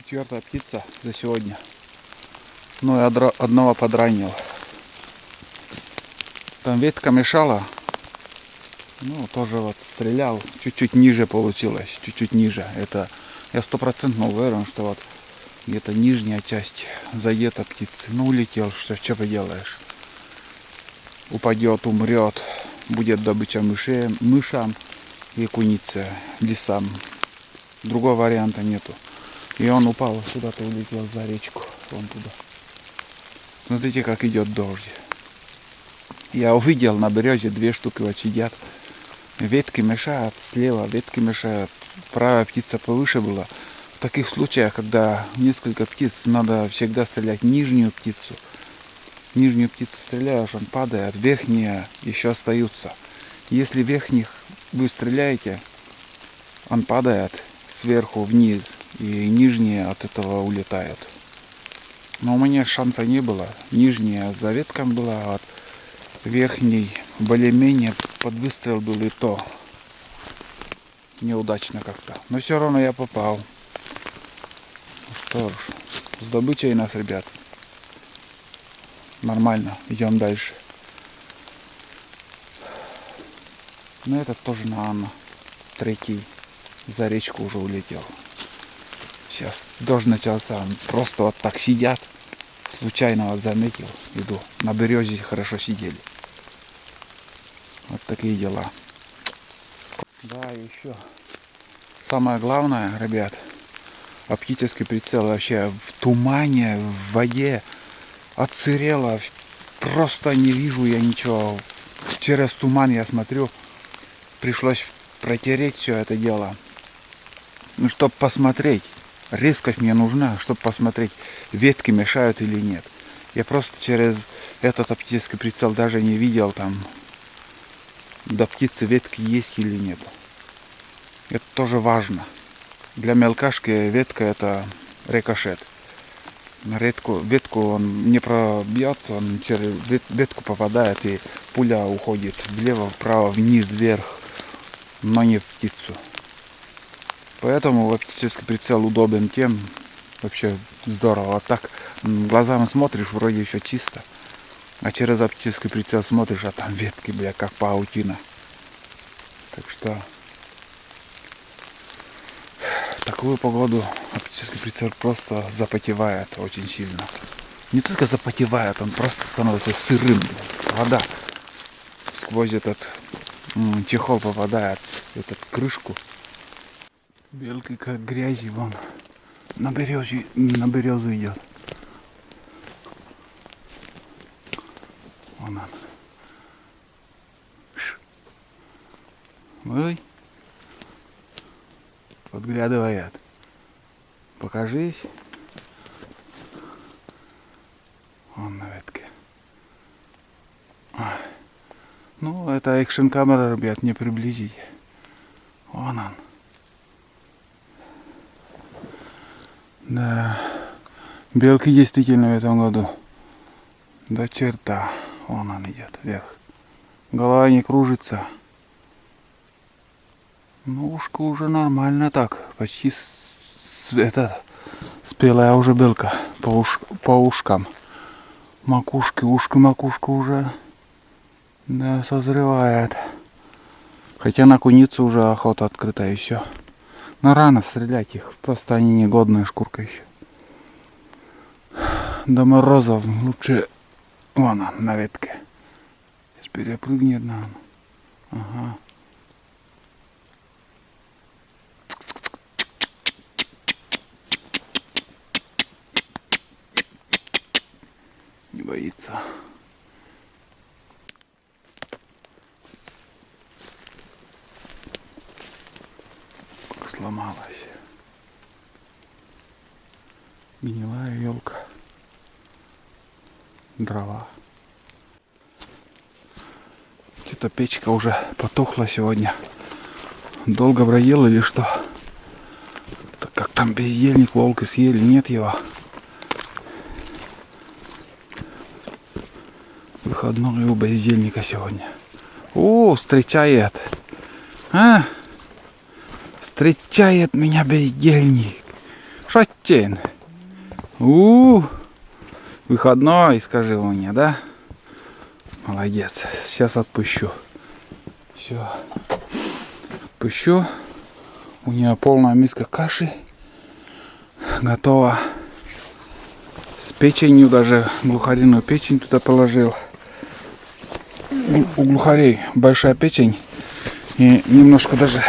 Четвертая птица за сегодня. Ну и одного подранил. Там ветка мешала. Ну, тоже вот стрелял. Чуть-чуть ниже получилось. Чуть-чуть ниже. Это я 100% уверен, что вот где-то нижняя часть задета птицы. Ну, улетел. Что поделаешь. Упадет, умрет. Будет добыча мышам и кунице, лисам. Другого варианта нету. И он упал сюда-то, улетел за речку. Вон туда. Смотрите, как идет дождь. Я увидел на березе 2 штуки вот сидят. Ветки мешают слева, ветки мешают. Правая птица повыше была. В таких случаях, когда несколько птиц, надо всегда стрелять нижнюю птицу. Нижнюю птицу стреляешь, он падает, верхние еще остаются. Если верхних вы стреляете, он падает сверху вниз, и нижние от этого улетают. Но у меня шанса не было. Нижняя за ветком была, а от верхней более-менее под выстрел был, и то неудачно как-то. Но все равно я попал. Ну что ж, с добычей нас, ребят. Нормально, идем дальше. Но этот тоже, наверное, третий за речку уже улетел. Сейчас дождь начался, просто вот так сидят. Случайно вот заметил, иду. На березе хорошо сидели. Вот такие дела. Да, еще самое главное, ребят, оптический прицел вообще в тумане, в воде отсырело. Просто не вижу я ничего. Через туман я смотрю. Пришлось протереть все это дело. Ну, чтобы посмотреть. Резкость мне нужна, чтобы посмотреть, ветки мешают или нет. Я просто через этот оптический прицел даже не видел там, до птицы ветки есть или нет. Это тоже важно. Для мелкашки ветка это рикошет. На ветку он не пробьет, он через ветку попадает, и пуля уходит влево, вправо, вниз, вверх, но не в птицу. Поэтому оптический прицел удобен тем, вообще здорово. Вот так глазами смотришь, вроде еще чисто. А через оптический прицел смотришь, а там ветки, бля, как паутина. Так что в такую погоду оптический прицел просто запотевает очень сильно. Не только запотевает, он просто становится сырым. Вода сквозь этот чехол попадает, эту крышку. Белки как грязи вон на березе, на березу идет. Вон он. Ой. Подглядывает. Покажись. Вон на ветке. Ну, это экшн камера, ребят, не приблизить. Вон он. Да, белки действительно в этом году до черта. Вон он идет вверх. Голова не кружится. Ну, ушко уже нормально так. Почти спелая уже белка по ушкам. Макушка уже, да, созревает. Хотя на куницу уже охота открыта и все. Но рано стрелять их, просто они негодная шкурка еще. До морозов лучше, вон он, на ветке. Сейчас перепрыгнет нам. Ага. Не боится. Сломалась. Гнилая елка. Дрова. Что-то печка уже потухла сегодня. Долго бродил или что? Так как там бездельник, волки съели, нет его. Выходной у бездельника сегодня. О, встречает. Встречает меня бездельник. Шатен. Выходной, скажи мне, да? Молодец. Сейчас отпущу. Все. Отпущу. У нее полная миска каши. Готова. С печенью даже. Глухариную печень туда положил. У глухарей большая печень. И немножко даже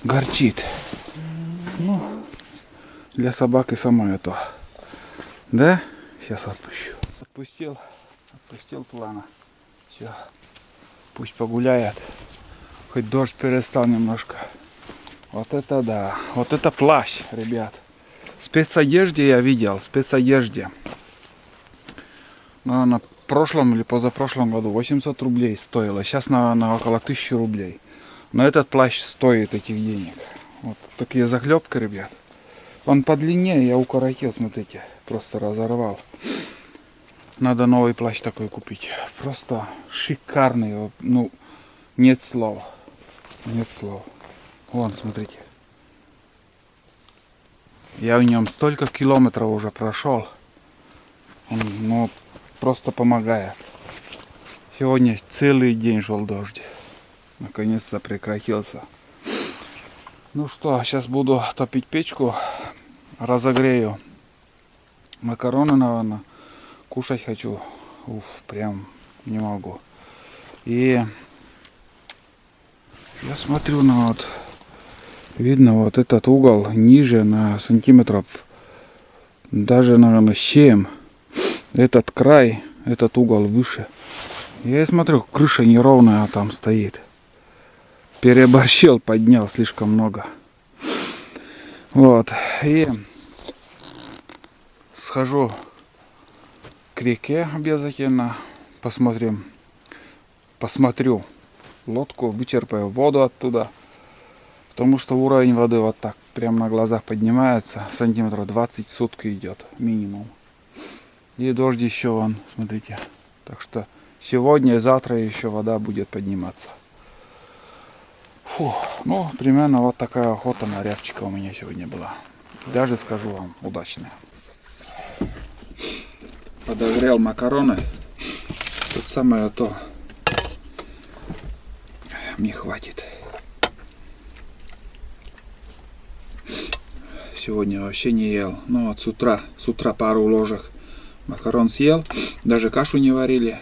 горчит. Ну, для собаки самое то. Да? Сейчас отпущу. Отпустил плана. Все. Пусть погуляет. Хоть дождь перестал немножко. Вот это да. Вот это плащ, ребят. В спецодежде я видел. В спецодежде. Наверное, в прошлом или позапрошлом году 800 рублей стоило. Сейчас, наверное, около 1000 рублей. Но этот плащ стоит этих денег. Вот такие заклепки, ребят. Он подлиннее, я укоротил, смотрите. Просто разорвал. Надо новый плащ такой купить. Просто шикарный. Ну, нет слов. Нет слов. Вон, смотрите. Я в нем столько километров уже прошел. Он, ну, просто помогает. Сегодня целый день шел дождь. Наконец-то прекратился. Ну что, сейчас буду топить печку. Разогрею макароны, наверное. Кушать хочу. Уф, прям не могу. И я смотрю на вот. Видно вот этот угол ниже на сантиметров. Даже, наверное, 7. Этот край, этот угол выше. Я смотрю, крыша неровная там стоит. Переборщил, поднял слишком много. Вот. И схожу к реке обязательно. Посмотрю лодку, вычерпаю воду оттуда. Потому что уровень воды вот так прямо на глазах поднимается. Сантиметров 20 в сутки идет минимум. И дождь еще вон, смотрите. Так что сегодня и завтра еще вода будет подниматься. Фу, ну, примерно вот такая охота на рябчика у меня сегодня была. Даже скажу вам, удачная. Подогрел макароны. Тут самое то. Мне хватит. Сегодня вообще не ел. Ну вот с утра пару ложек макарон съел. Даже кашу не варили.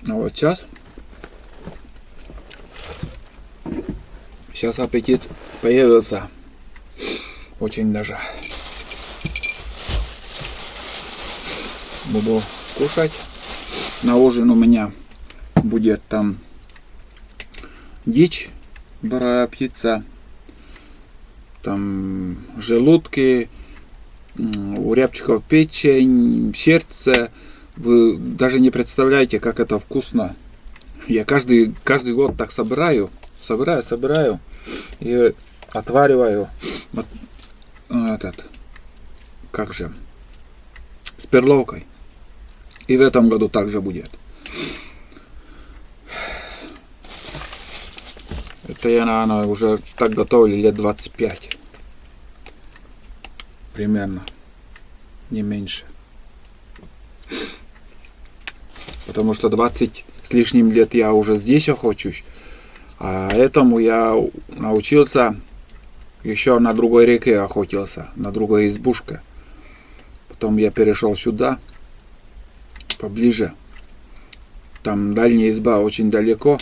А вот сейчас аппетит появился. Очень даже. Буду кушать. На ужин у меня будет там дичь, барая птица, там желудки, у рябчиков печень, сердце. Вы даже не представляете, как это вкусно. Я каждый год так собираю и отвариваю. Вот этот, как же, с перловкой. И в этом году также будет. Это я, наверное, уже так готовлю лет 25. Примерно. Не меньше. Потому что 20 с лишним лет я уже здесь охочусь. А этому я научился еще на другой реке охотился. На другой избушке. Потом я перешел сюда. Поближе. Там дальняя изба очень далеко.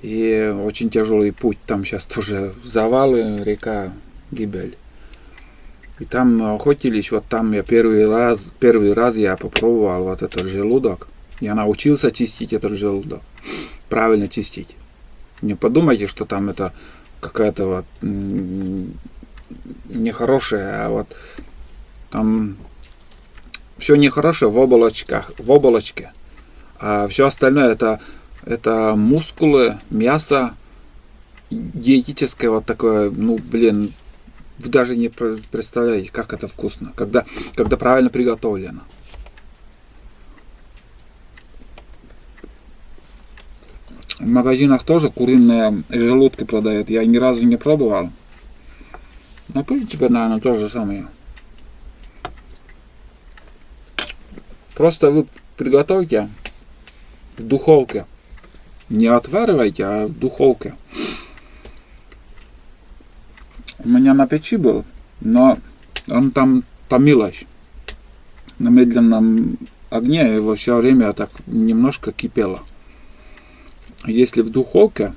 И очень тяжелый путь. Там сейчас тоже завалы, река, гибель. И там охотились. Вот там я первый раз я попробовал вот этот желудок. Я научился чистить этот желудок. Правильно чистить. Не подумайте, что там это какая-то вот нехорошая, а вот там все нехорошее в оболочке. А все остальное это мускулы, мясо, диетическое вот такое, ну блин, вы даже не представляете, как это вкусно, когда правильно приготовлено. В магазинах тоже куриные желудки продают. Я ни разу не пробовал. Но в принципе, наверное, то же самое. Просто вы приготовьте в духовке. Не отваривайте, а в духовке. У меня на печи был, но он там томилось. На медленном огне его все время так немножко кипело. Если в духовке,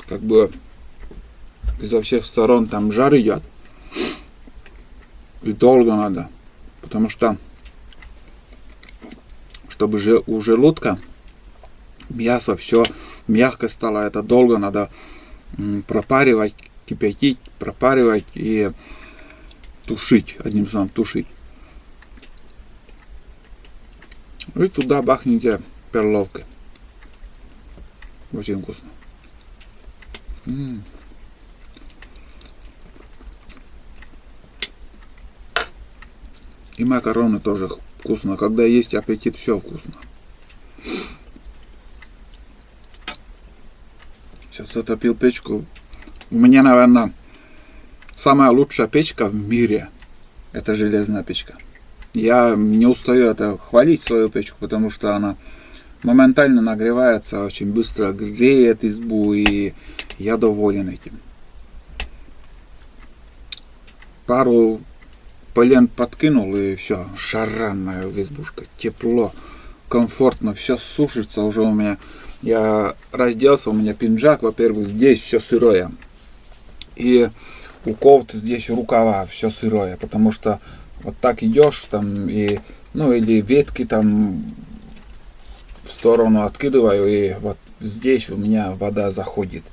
как бы изо всех сторон там жар идет, и долго надо, потому что чтобы у желудка мясо все мягко стало, это долго надо пропаривать, кипятить, пропаривать и тушить, одним словом, тушить. И туда бахните перловкой. Очень вкусно. И макароны тоже вкусно. Когда есть аппетит, все вкусно. Сейчас затопил печку. У меня, наверное, самая лучшая печка в мире. Это железная печка. Я не устаю это хвалить свою печку, потому что она моментально нагревается, очень быстро греет избу, и я доволен этим. Пару полен подкинул, и все, шаранная в избушка, тепло, комфортно, все сушится уже у меня. Я разделся, у меня пинжак, во-первых, здесь все сырое. И у кофты здесь рукава все сырое, потому что вот так идешь там и, ну, или ветки там в сторону откидываю, и вот здесь у меня вода заходит.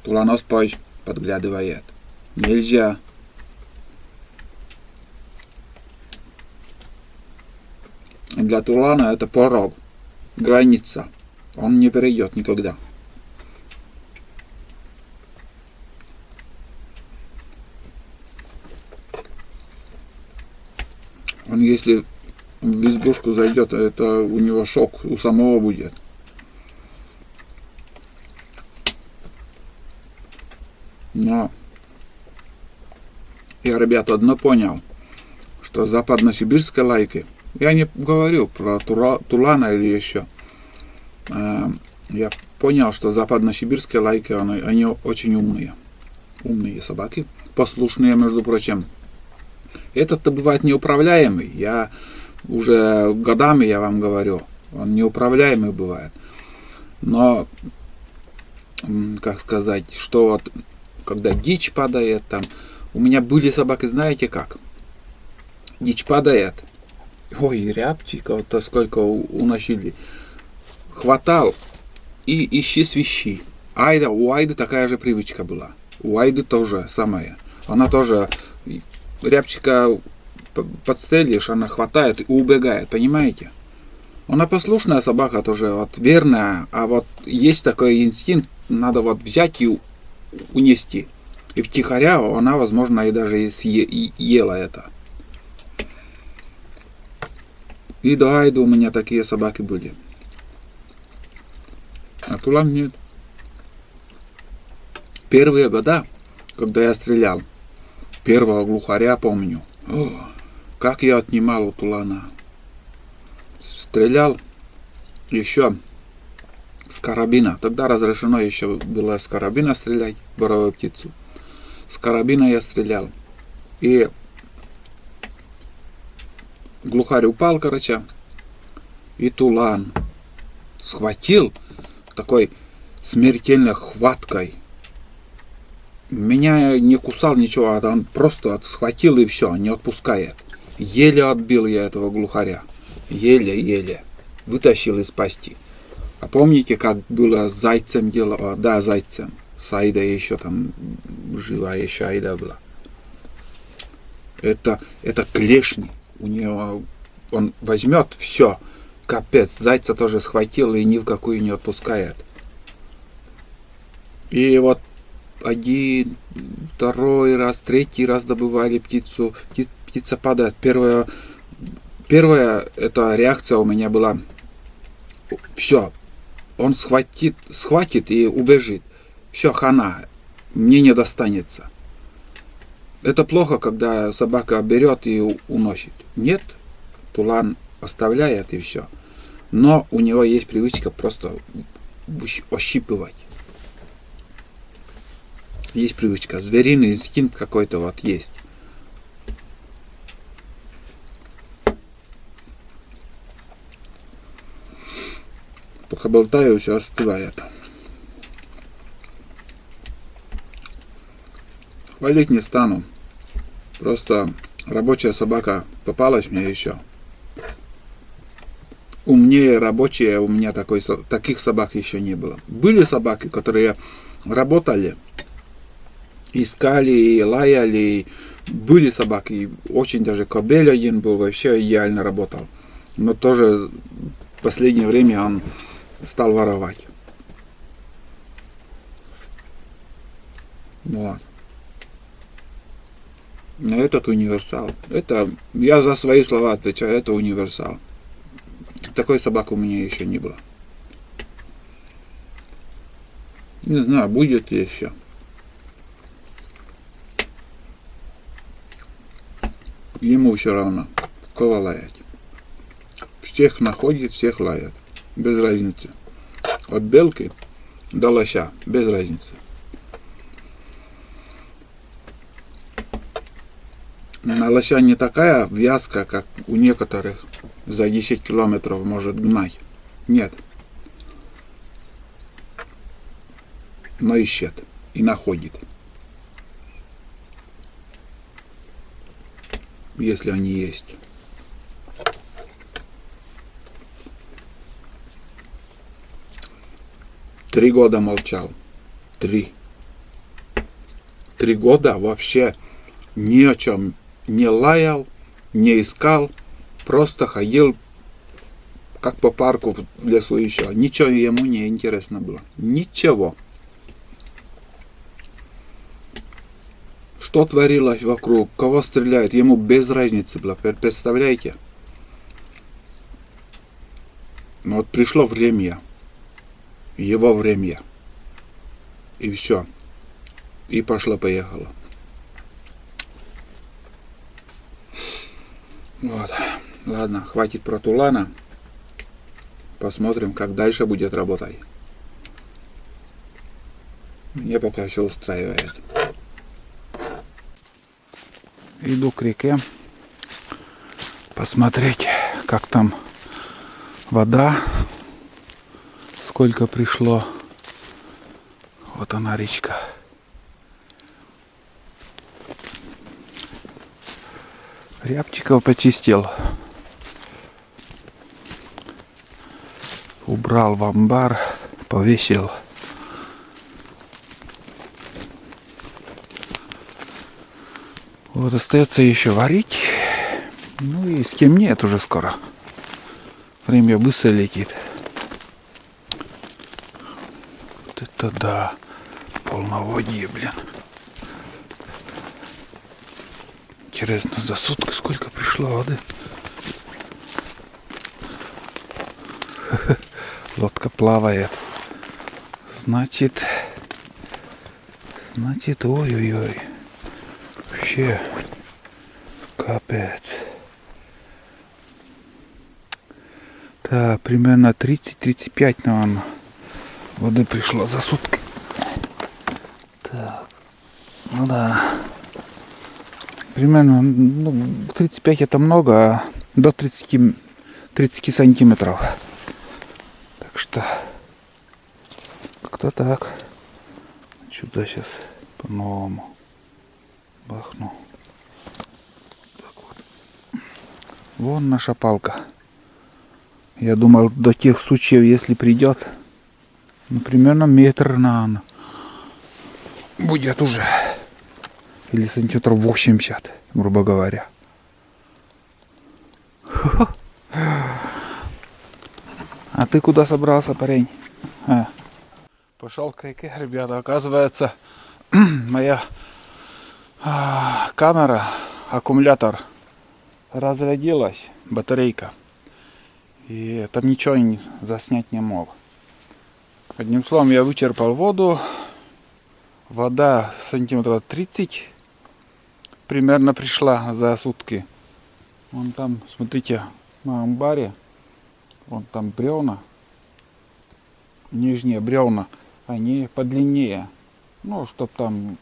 Туланоспой подглядывает. Нельзя. Для тулана это порог, граница. Он не перейдет никогда. Он если в избушку зайдет, это у него шок, у самого будет. Но я, ребята, одно понял, что западно-сибирской лайки, я не говорил про тулана или еще, я понял, что западно-сибирские лайки, они очень умные. Умные собаки, послушные, между прочим. Этот-то бывает неуправляемый. Я уже годами, я вам говорю, он неуправляемый бывает. Но, как сказать, что вот, когда дичь падает, там, у меня были собаки, знаете как? Дичь падает. Ой, рябчиков-то сколько уносили. Хватал и ищи свищи. Айда, у Айды такая же привычка была. У Айды тоже самое. Она тоже рябчика подстрелишь, она хватает и убегает, понимаете? Она послушная собака тоже, вот верная, а вот есть такой инстинкт, надо вот взять и унести. И втихаря она, возможно, и даже и ела это. И до Айды у меня такие собаки были. А Тулан нет. Первые года, когда я стрелял, первого глухаря помню. О, как я отнимал у Тулана. Стрелял еще с карабина. Тогда разрешено еще было с карабина стрелять, боровую птицу. С карабина я стрелял. И глухарь упал, короче. И Тулан схватил такой смертельной хваткой. Меня не кусал ничего, а он просто схватил и все, не отпускает. Еле отбил я этого глухаря. Еле-еле. Вытащил из пасти. А помните, как было с зайцем дело? Да, зайцем. С Айдой еще там живая еще Айда была. Это клешни. У него он возьмет все. Капец, зайца тоже схватил и ни в какую не отпускает. И вот один, второй раз, третий раз добывали птицу. Птица падает. Первая эта реакция у меня была все, он схватит и убежит. Все, хана, мне не достанется. Это плохо, когда собака берет и уносит. Нет, тулан оставляет и все. Но у него есть привычка просто ощипывать. Есть привычка, звериный инстинкт какой-то вот есть. Пока болтаю, все остывает. Хвалить не стану. Просто рабочая собака попалась мне еще. Умнее рабочие, у меня таких собак еще не было. Были собаки, которые работали, искали, лаяли. Были собаки, очень даже кобель один был, вообще идеально работал. Но тоже в последнее время он стал воровать. Вот. Но этот универсал. Это, я за свои слова отвечаю, это универсал. Такой собаки у меня еще не было. Не знаю, будет ли еще. Ему все равно, кого лаять. Всех находит, всех лает. Без разницы. От белки до лося. Без разницы. На лося не такая вязка, как у некоторых. За 10 километров может гнать. Нет. Но ищет. И находит. Если они есть. Три года молчал. 3 года вообще ни о чем не лаял, не искал. Просто ходил как по парку в лесу еще. Ничего ему не интересно было. Ничего. Что творилось вокруг, кого стреляют, ему без разницы было. Представляете? Но вот пришло время. Его время. И все. И пошло-поехало. Вот. Ладно, хватит про тулана. Посмотрим, как дальше будет работать. Мне пока все устраивает. Иду к реке. Посмотреть, как там вода. Сколько пришло. Вот она, речка. Рябчиков почистил. Убрал в амбар, повесил. Вот остается еще варить. Ну и стемнеет уже скоро. Время быстро летит. Вот это да. Полноводье, блин. Интересно, за сутки сколько пришло воды? Лодка плавает. Значит, ой-ой-ой. Вообще, капец. Да, примерно 30-35, наверное, воды пришло за сутки. Так, ну да. Примерно, 35 это много, а до 30 сантиметров. Так что, как-то так. Сюда сейчас по-новому бахну. Так вот. Вон наша палка. Я думал, до тех сучьев, если придет, примерно метр, наверное, будет уже. Или сантиметров 80, грубо говоря. А ты куда собрался, парень? Пошел к реке, ребята. Оказывается, моя камера, аккумулятор разрядилась, батарейка. И там ничего заснять не мог. Одним словом, я вычерпал воду. Вода сантиметров 30 примерно пришла за сутки. Вон там, смотрите, на амбаре, вон там бревна, нижние бревна, они подлиннее. Ну, чтоб там,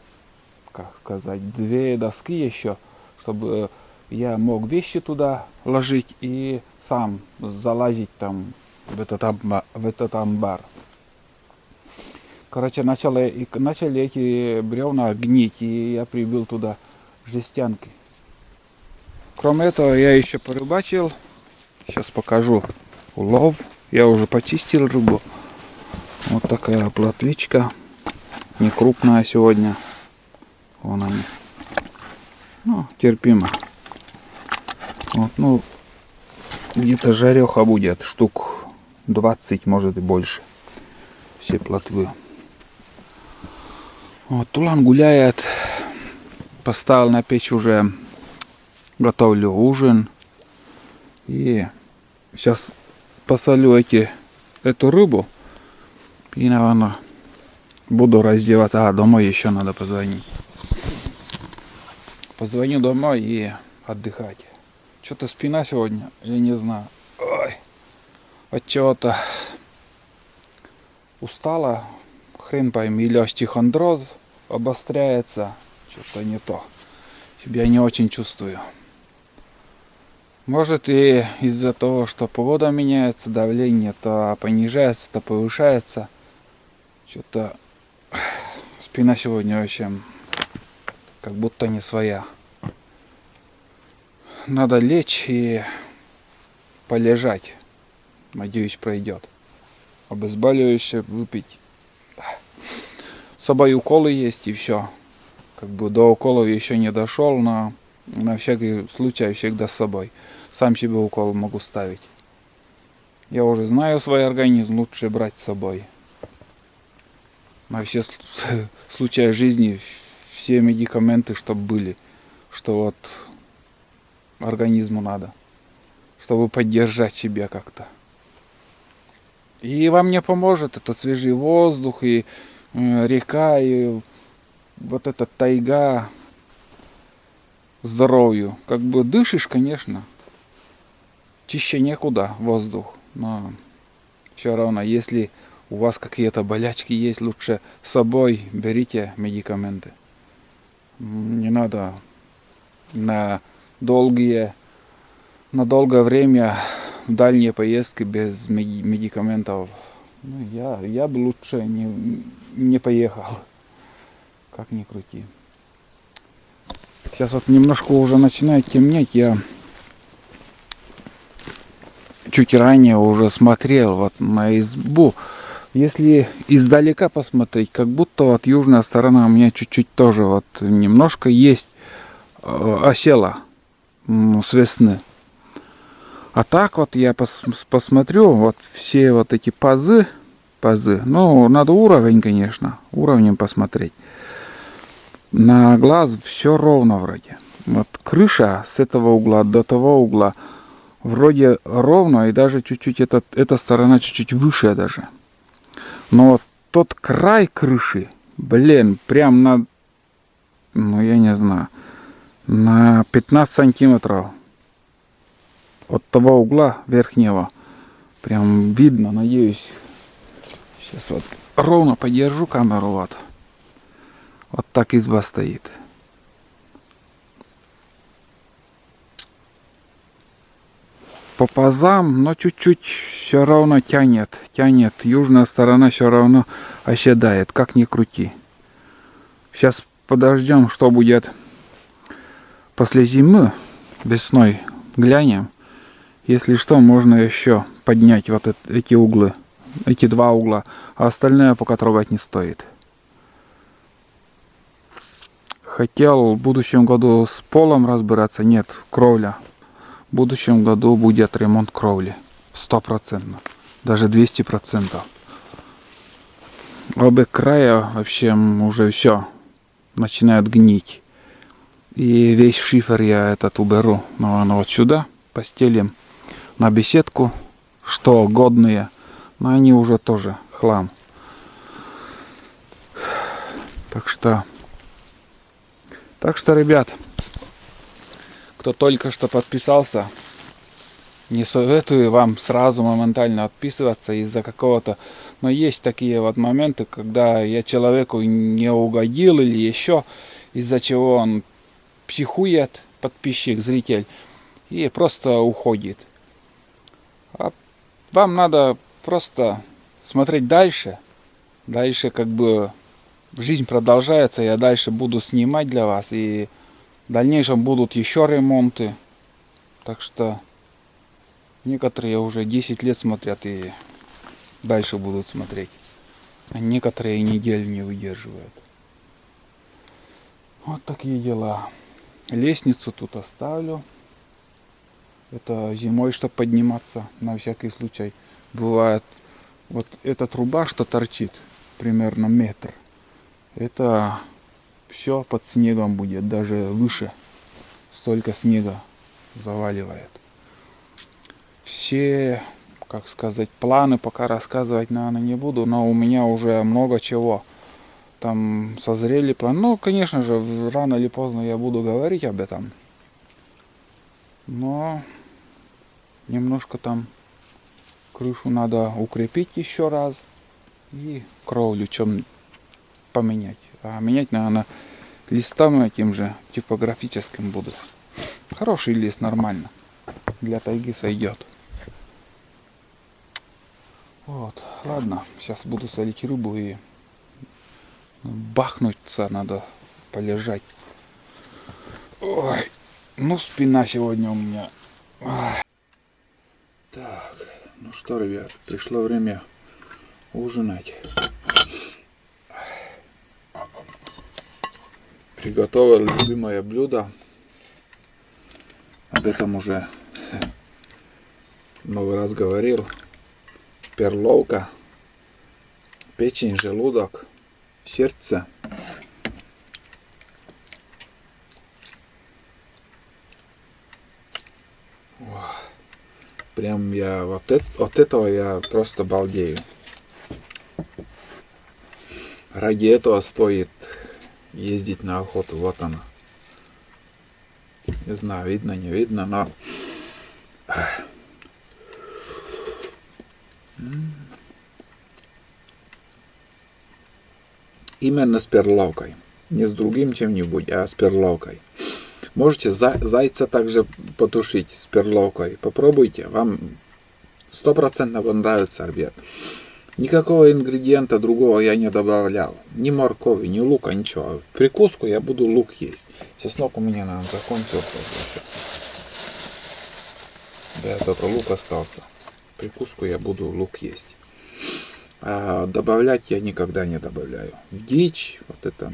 как сказать, 2 доски еще, чтобы я мог вещи туда ложить и сам залазить там в этот амбар. Короче, начали эти бревна гнить, и я прибил туда жестянки. Кроме этого, я еще порыбачил. Сейчас покажу улов. Я уже почистил рыбу. Вот такая плотвичка. Не крупная сегодня. Вон они. Ну, терпимо. Вот, ну, где-то жареха будет. Штук 20, может и больше. Все плотвы. Вот, Тулан гуляет. Поставил на печь уже. Готовлю ужин. И сейчас посолю эту рыбу. И, наверное, буду раздеваться. А, домой еще надо позвонить. Позвоню домой и отдыхать. Что-то спина сегодня, я не знаю. Ой, от чего-то устала. Хрен пойми, или остеохондроз обостряется. Что-то не то. Себя не очень чувствую. Может и из-за того, что погода меняется, давление то понижается, то повышается. Что-то спина сегодня вообще как будто не своя. Надо лечь и полежать. Надеюсь, пройдет. Обезболивающее выпить. С собой уколы есть и все. Как бы до уколов еще не дошел, но на всякий случай всегда с собой. Сам себе укол могу ставить. Я уже знаю свой организм, лучше брать с собой. На все случаи жизни все медикаменты, чтобы были. Что вот организму надо. Чтобы поддержать себя как-то. И вам не поможет этот свежий воздух, и река, и вот эта тайга здоровью. Как бы дышишь, конечно. Чище некуда воздух. Но все равно, если у вас какие-то болячки есть, лучше с собой берите медикаменты. Не надо на долгое время в дальние поездки без медикаментов. Ну, я бы лучше не поехал. Как ни крути. Сейчас вот немножко уже начинает темнеть. Я чуть ранее уже смотрел вот на избу. Если издалека посмотреть, как будто вот южная сторона у меня чуть-чуть тоже вот немножко есть осела с весны. А так вот я посмотрю, вот все вот эти пазы, ну, надо уровень, конечно, уровнем посмотреть. На глаз все ровно вроде. Вот крыша с этого угла до того угла вроде ровно, и даже чуть-чуть эта сторона чуть-чуть выше даже. Но вот тот край крыши, блин, прям на, ну я не знаю, на 15 сантиметров от того угла верхнего. Прям видно, надеюсь. Сейчас вот ровно подержу камеру, вот. Вот так изба стоит. По пазам, но чуть-чуть все равно тянет. Южная сторона все равно оседает, как ни крути. Сейчас подождем, что будет после зимы, весной глянем. Если что, можно еще поднять вот эти углы, эти 2 угла, а остальное пока трогать не стоит. Хотел в будущем году с полом разбираться, нет, кровля. В будущем году будет ремонт кровли, 100%, даже 200%. Обе края вообще уже все начинают гнить. И весь шифер я этот уберу, наверное, вот сюда, постелим на беседку, что годные, но они уже тоже хлам. Так что, ребят, кто только что подписался, не советую вам сразу моментально отписываться из-за какого-то... Но есть такие вот моменты, когда я человеку не угодил или еще, из-за чего он психует, подписчик, зритель, и просто уходит. А вам надо просто смотреть дальше. Дальше как бы жизнь продолжается, я дальше буду снимать для вас, и в дальнейшем будут еще ремонты. Так что некоторые уже 10 лет смотрят и дальше будут смотреть. А некоторые и неделю не выдерживают. Вот такие дела. Лестницу тут оставлю. Это зимой, чтобы подниматься на всякий случай. Бывает вот эта труба, что торчит, примерно метр. Это все под снегом будет, даже выше. Столько снега заваливает. Все, как сказать, планы пока рассказывать, наверное, не буду, но у меня уже много чего там созрели планы. Ну, конечно же, рано или поздно я буду говорить об этом. Но немножко там крышу надо укрепить еще раз и кровлю чем поменять. А менять, наверное, листом этим же типографическим буду. Хороший лист, нормально. Для тайги сойдет. Вот, ладно, сейчас буду солить рыбу и бахнуться надо, полежать. Ой, ну спина сегодня у меня. Ой. Так, ну что, ребят, пришло время ужинать. Приготовил любимое блюдо. Об этом уже много раз говорил. Перловка, печень, желудок, сердце. Прям я от этого я просто балдею. Ради этого стоит ездить на охоту. Вот она. Не знаю, видно, не видно, но... Именно с перловкой. Не с другим чем-нибудь, а с перловкой. Можете зайца также потушить с перловкой. Попробуйте. Вам 100% понравится, ребят. Никакого ингредиента другого я не добавлял. Ни моркови, ни лука, ничего. В прикуску я буду лук есть. Чеснок у меня, наверное, закончился. Да, только лук остался. В прикуску я буду лук есть. А добавлять я никогда не добавляю. В дичь, вот это.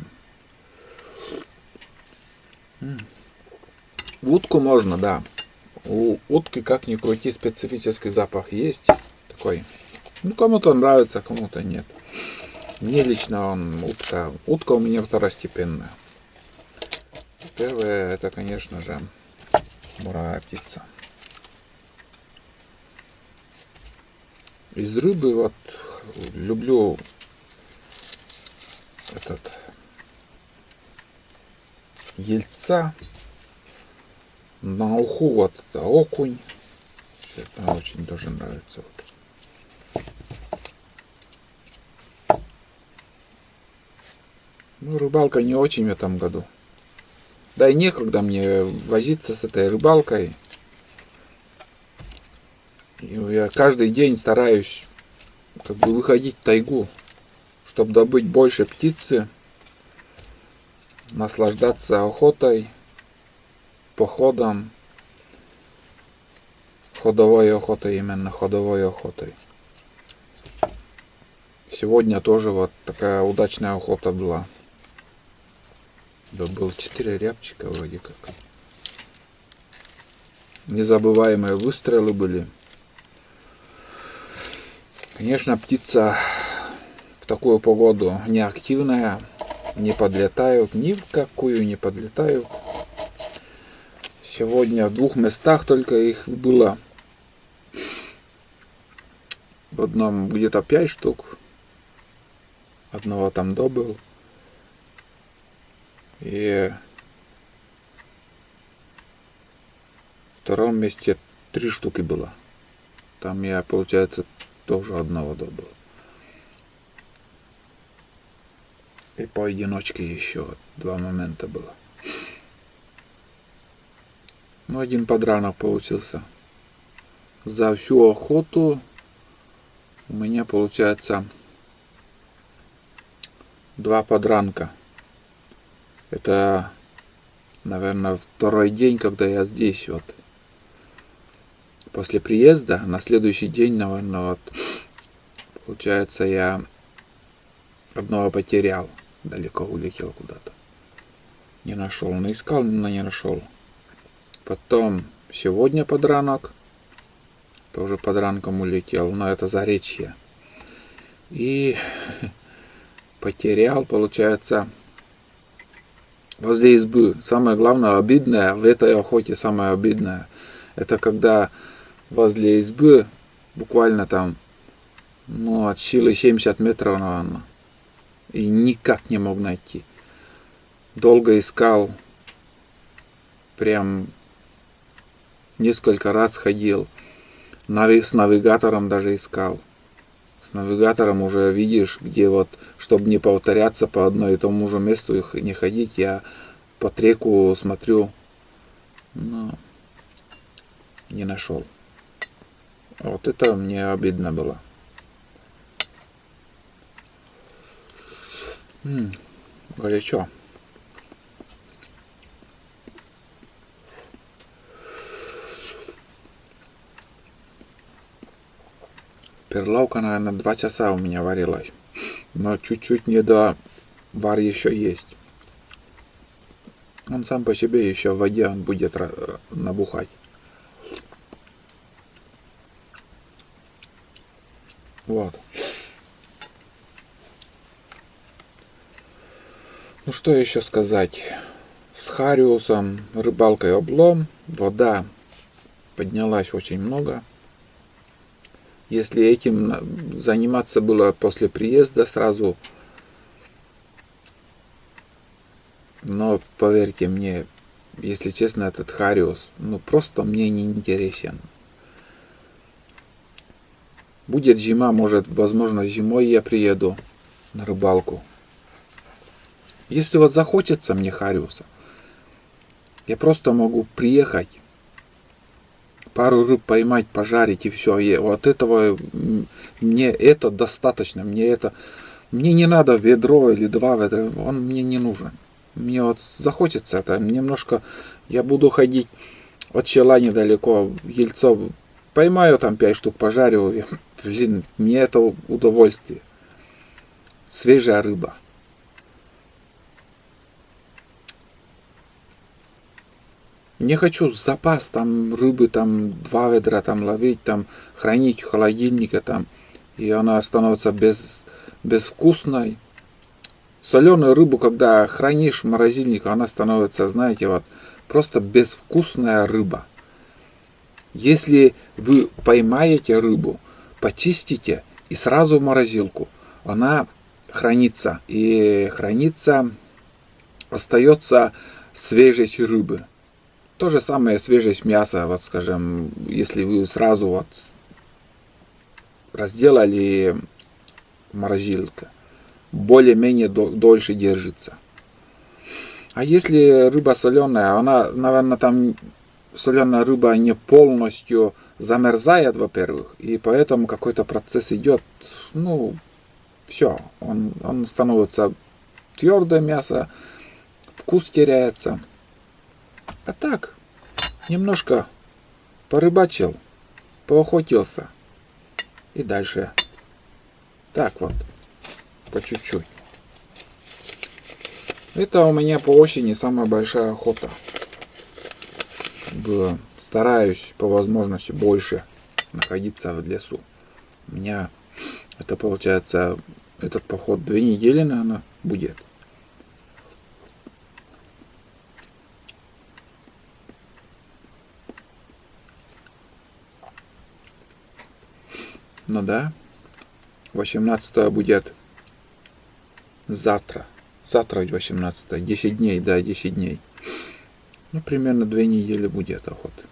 В утку можно, да. У утки, как ни крути, специфический запах есть. Такой. Ну, кому-то нравится, кому-то нет. Мне лично утка. Утка у меня второстепенная. Первое, это, конечно же, буровая птица. Из рыбы вот люблю ельца. На уху вот это окунь. Это очень тоже нравится. Ну, рыбалка не очень в этом году. Да и некогда мне возиться с этой рыбалкой. И я каждый день стараюсь как бы выходить в тайгу, чтобы добыть больше птицы, наслаждаться охотой, походом, ходовой охотой, именно ходовой охотой. Сегодня тоже вот такая удачная охота была. Добыл 4 рябчика вроде как. Незабываемые выстрелы были. Конечно, птица в такую погоду не активная, не подлетают, ни в какую не подлетают. Сегодня в 2 местах только их было. В одном где-то 5 штук. Одного там добыл. И в втором месте 3 штуки было. Там я, получается, тоже одного добыл. И поодиночке еще 2 момента было. Ну, один подранок получился. За всю охоту у меня получается 2 подранка. Это, наверное, второй день, когда я здесь вот. После приезда, на следующий день, наверное, вот, получается, я одного потерял. Далеко улетел куда-то. Не нашел. Но искал, но не нашел. Потом сегодня подранок. Тоже подранком улетел. Но это Заречье. И потерял, получается, возле избы. Самое главное, обидное в этой охоте, самое обидное, это когда возле избы, буквально там, ну, от силы 70 метров, наверное, и никак не мог найти. Долго искал, прям несколько раз ходил, с навигатором даже искал. С навигатором уже видишь, где вот, чтобы не повторяться по одной и тому же месту их не ходить, я по треку смотрю, но не нашел. Вот это мне обидно было. Горячо. Перловка, наверное, 2 часа у меня варилась. Но чуть-чуть не до вар еще есть. Он сам по себе еще в воде он будет набухать. Вот. Ну что еще сказать? С хариусом, рыбалкой облом. Вода поднялась очень много. Если этим заниматься было после приезда сразу, но поверьте мне, если честно, этот хариус, ну просто мне не интересен. Будет зима, может, возможно, зимой я приеду на рыбалку. Если вот захочется мне хариуса, я просто могу приехать, пару рыб поймать, пожарить и все. И вот этого мне это достаточно. Мне не надо ведро или 2 ведра, он мне не нужен. Мне вот захочется это немножко, я буду ходить от села недалеко, Ельцов, поймаю там 5 штук, пожарю, блин, мне это удовольствие. Свежая рыба. Не хочу запас там рыбы, там 2 ведра там ловить, там хранить в холодильнике там, и она становится безвкусной. Соленую рыбу, когда хранишь в морозильнике, она становится, знаете, вот просто безвкусная рыба. Если вы поймаете рыбу, почистите и сразу в морозилку, она хранится, и хранится, остается свежесть рыбы. То же самое свежесть мяса, вот скажем, если вы сразу вот разделали морозилка, более-менее дольше держится. А если рыба соленая, она, наверное, там соленая рыба не полностью замерзает, во-первых, и поэтому какой-то процесс идет, ну, все, он становится твердое мясо, вкус теряется. А так, немножко порыбачил, поохотился. И дальше. Так вот, по чуть-чуть. Это у меня по осени самая большая охота. Стараюсь по возможности больше находиться в лесу. У меня это получается, этот поход 2 недели, наверное, будет. Ну да, 18 будет завтра. Завтра 18. 10 дней, да, 10 дней. Ну, примерно 2 недели будет охота.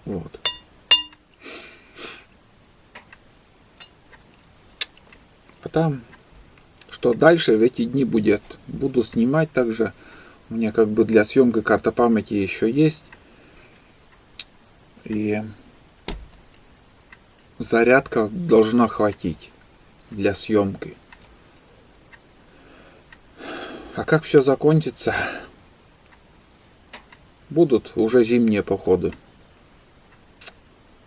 Вот. А там, что дальше в эти дни будет, буду снимать также. У меня как бы для съемки карта памяти еще есть. И зарядка должна хватить для съемки. А как все закончится? Будут уже зимние походы.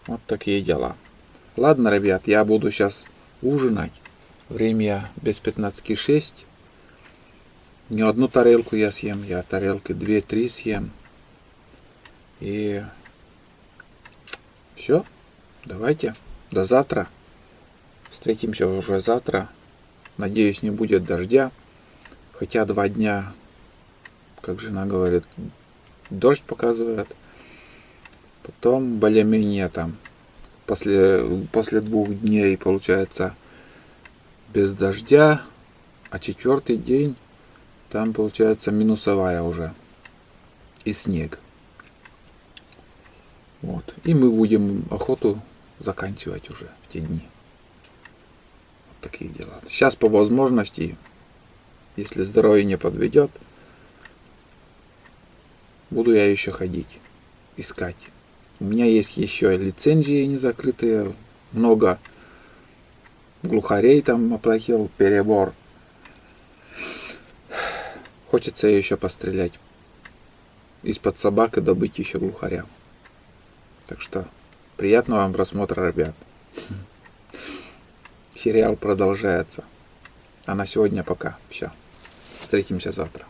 Вот такие дела. Ладно, ребят, я буду сейчас ужинать. Время без 15:06. Не одну тарелку я съем, я тарелки 2-3 съем. И все. Давайте. До завтра. Встретимся уже завтра. Надеюсь, не будет дождя. Хотя 2 дня, как жена говорит, дождь показывает. Потом более-менее там после 2 дней получается без дождя, а 4-й день там получается минусовая уже и снег. Вот. И мы будем охоту заканчивать уже в те дни. Вот такие дела. Сейчас по возможности, если здоровье не подведет, буду я еще ходить, искать. У меня есть еще лицензии не закрытые, много глухарей там оплатил, перебор. Хочется еще пострелять из-под собак и добыть еще глухаря. Так что приятного вам просмотра, ребят. Сериал продолжается. А на сегодня пока. Все. Встретимся завтра.